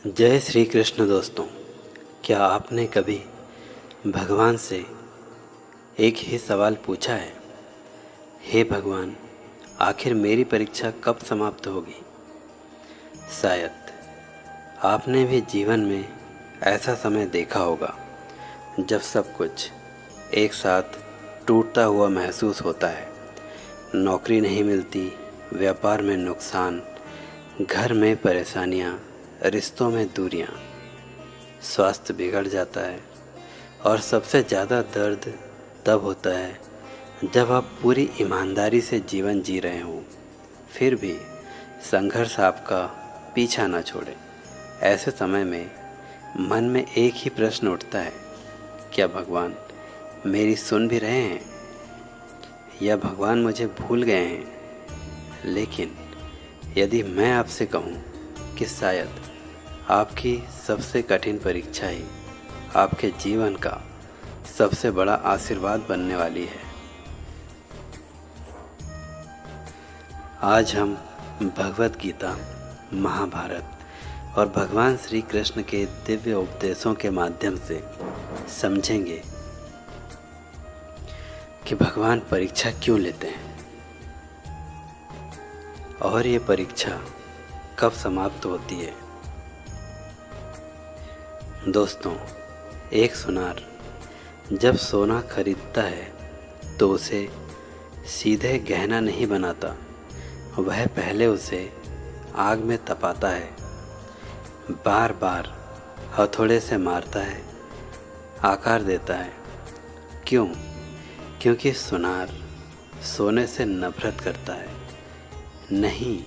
जय श्री कृष्ण दोस्तों। क्या आपने कभी भगवान से एक ही सवाल पूछा है, हे भगवान, आखिर मेरी परीक्षा कब समाप्त होगी? शायद आपने भी जीवन में ऐसा समय देखा होगा जब सब कुछ एक साथ टूटता हुआ महसूस होता है। नौकरी नहीं मिलती, व्यापार में नुकसान, घर में परेशानियां, रिश्तों में दूरियां, स्वास्थ्य बिगड़ जाता है और सबसे ज़्यादा दर्द तब होता है जब आप पूरी ईमानदारी से जीवन जी रहे हों, फिर भी संघर्ष आपका पीछा न छोड़े। ऐसे समय में मन में एक ही प्रश्न उठता है, क्या भगवान मेरी सुन भी रहे हैं या भगवान मुझे भूल गए हैं? लेकिन यदि मैं आपसे कहूँ कि शायद आपकी सबसे कठिन परीक्षा ही आपके जीवन का सबसे बड़ा आशीर्वाद बनने वाली है। आज हम भगवत गीता, महाभारत और भगवान श्री कृष्ण के दिव्य उपदेशों के माध्यम से समझेंगे कि भगवान परीक्षा क्यों लेते हैं और ये परीक्षा कब समाप्त होती है। दोस्तों, एक सुनार जब सोना खरीदता है तो उसे सीधे गहना नहीं बनाता, वह पहले उसे आग में तपाता है, बार बार हथौड़े से मारता है, आकार देता है। क्यों? क्योंकि सुनार सोने से नफरत करता है। नहीं,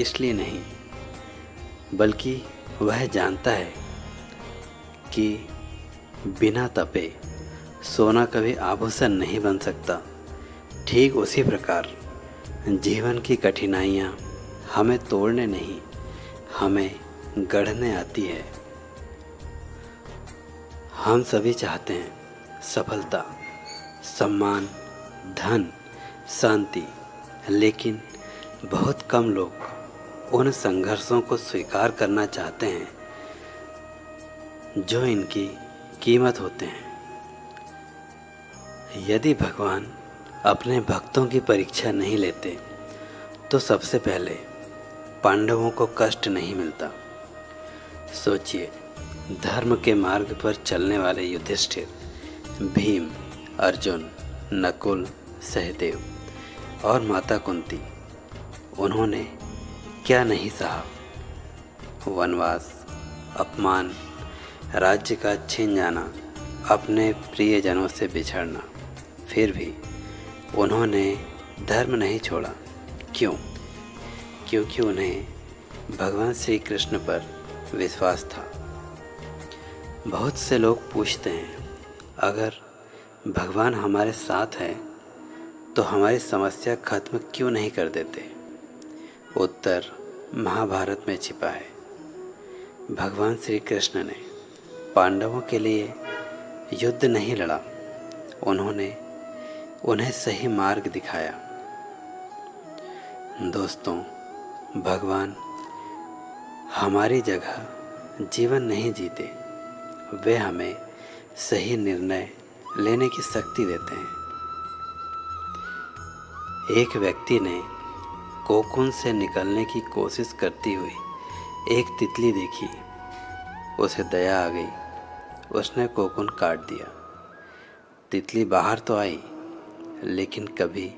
इसलिए नहीं, बल्कि वह जानता है कि बिना तपे सोना कभी आभूषण नहीं बन सकता। ठीक उसी प्रकार जीवन की कठिनाइयाँ हमें तोड़ने नहीं, हमें गढ़ने आती है। हम सभी चाहते हैं सफलता, सम्मान, धन, शांति, लेकिन बहुत कम लोग उन संघर्षों को स्वीकार करना चाहते हैं जो इनकी कीमत होते हैं। यदि भगवान अपने भक्तों की परीक्षा नहीं लेते तो सबसे पहले पांडवों को कष्ट नहीं मिलता। सोचिए, धर्म के मार्ग पर चलने वाले युधिष्ठिर, भीम, अर्जुन, नकुल, सहदेव और माता कुंती, उन्होंने क्या नहीं सहा? वनवास, अपमान, राज्य का छिन जाना, अपने प्रियजनों से बिछड़ना, फिर भी उन्होंने धर्म नहीं छोड़ा। क्यों? क्योंकि उन्हें भगवान श्री कृष्ण पर विश्वास था। बहुत से लोग पूछते हैं, अगर भगवान हमारे साथ है तो हमारी समस्या खत्म क्यों नहीं कर देते? उत्तर महाभारत में छिपा है। भगवान श्री कृष्ण ने पांडवों के लिए युद्ध नहीं लड़ा, उन्होंने उन्हें सही मार्ग दिखाया। दोस्तों, भगवान हमारी जगह जीवन नहीं जीते, वे हमें सही निर्णय लेने की शक्ति देते हैं। एक व्यक्ति ने कोकून से निकलने की कोशिश करती हुई एक तितली देखी। उसे दया आ गई, उसने कोकून काट दिया। तितली बाहर तो आई, लेकिन कभी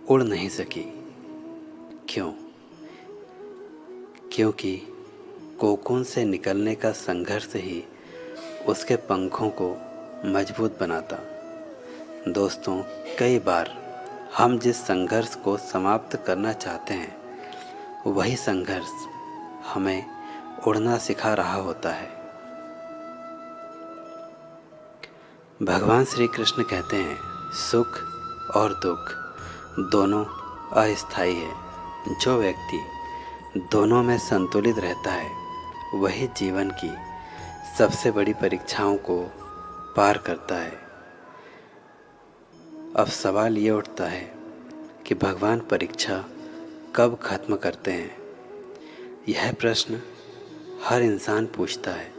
उड़ नहीं सकी। क्यों? क्योंकि कोकून से निकलने का संघर्ष ही उसके पंखों को मजबूत बनाता। दोस्तों, कई बार हम जिस संघर्ष को समाप्त करना चाहते हैं, वही संघर्ष हमें उड़ना सिखा रहा होता है। भगवान श्री कृष्ण कहते हैं, सुख और दुख दोनों अस्थायी है। जो व्यक्ति दोनों में संतुलित रहता है, वही जीवन की सबसे बड़ी परीक्षाओं को पार करता है। अब सवाल ये उठता है कि भगवान परीक्षा कब खत्म करते हैं? यह प्रश्न हर इंसान पूछता है,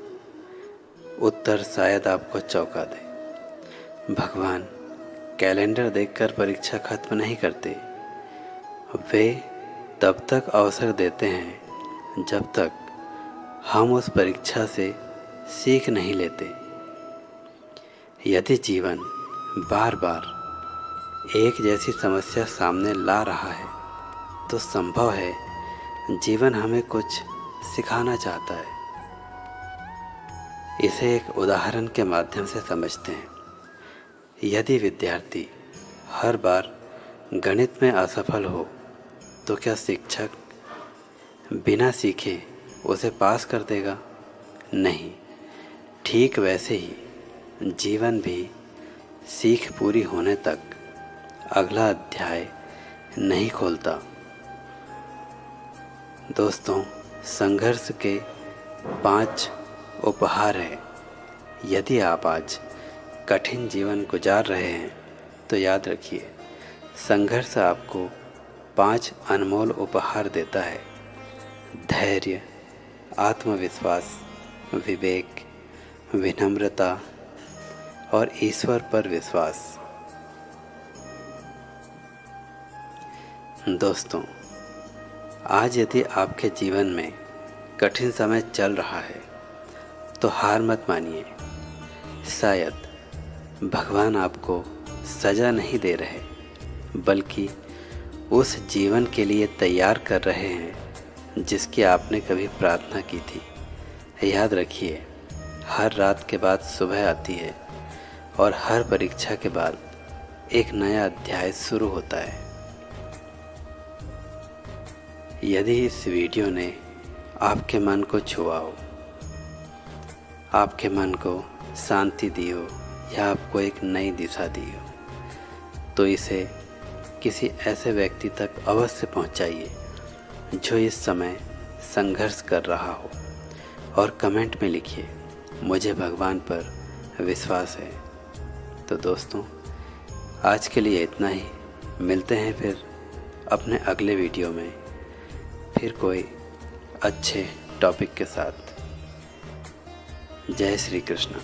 उत्तर शायद आपको चौंका दे। भगवान कैलेंडर देखकर परीक्षा खत्म नहीं करते। वे तब तक अवसर देते हैं जब तक हम उस परीक्षा से सीख नहीं लेते। यदि जीवन बार बार एक जैसी समस्या सामने ला रहा है तो संभव है जीवन हमें कुछ सिखाना चाहता है। इसे एक उदाहरण के माध्यम से समझते हैं। यदि विद्यार्थी हर बार गणित में असफल हो तो क्या शिक्षक बिना सीखे उसे पास कर देगा? नहीं। ठीक वैसे ही जीवन भी सीख पूरी होने तक अगला अध्याय नहीं खोलता। दोस्तों, संघर्ष के 5 उपहार हैं। यदि आप आज कठिन जीवन गुजार रहे हैं तो याद रखिए, संघर्ष आपको 5 अनमोल उपहार देता है। धैर्य, आत्मविश्वास, विवेक, विनम्रता और ईश्वर पर विश्वास। दोस्तों, आज यदि आपके जीवन में कठिन समय चल रहा है तो हार मत मानिए। शायद भगवान आपको सज़ा नहीं दे रहे, बल्कि उस जीवन के लिए तैयार कर रहे हैं जिसकी आपने कभी प्रार्थना की थी। याद रखिए, हर रात के बाद सुबह आती है और हर परीक्षा के बाद एक नया अध्याय शुरू होता है। यदि इस वीडियो ने आपके मन को छुआ हो, आपके मन को शांति दी हो या आपको एक नई दिशा दी हो, तो इसे किसी ऐसे व्यक्ति तक अवश्य पहुंचाइए जो इस समय संघर्ष कर रहा हो, और कमेंट में लिखिए, मुझे भगवान पर विश्वास है। तो दोस्तों, आज के लिए इतना ही। मिलते हैं फिर अपने अगले वीडियो में, फिर कोई अच्छे टॉपिक के साथ। जय श्री कृष्ण।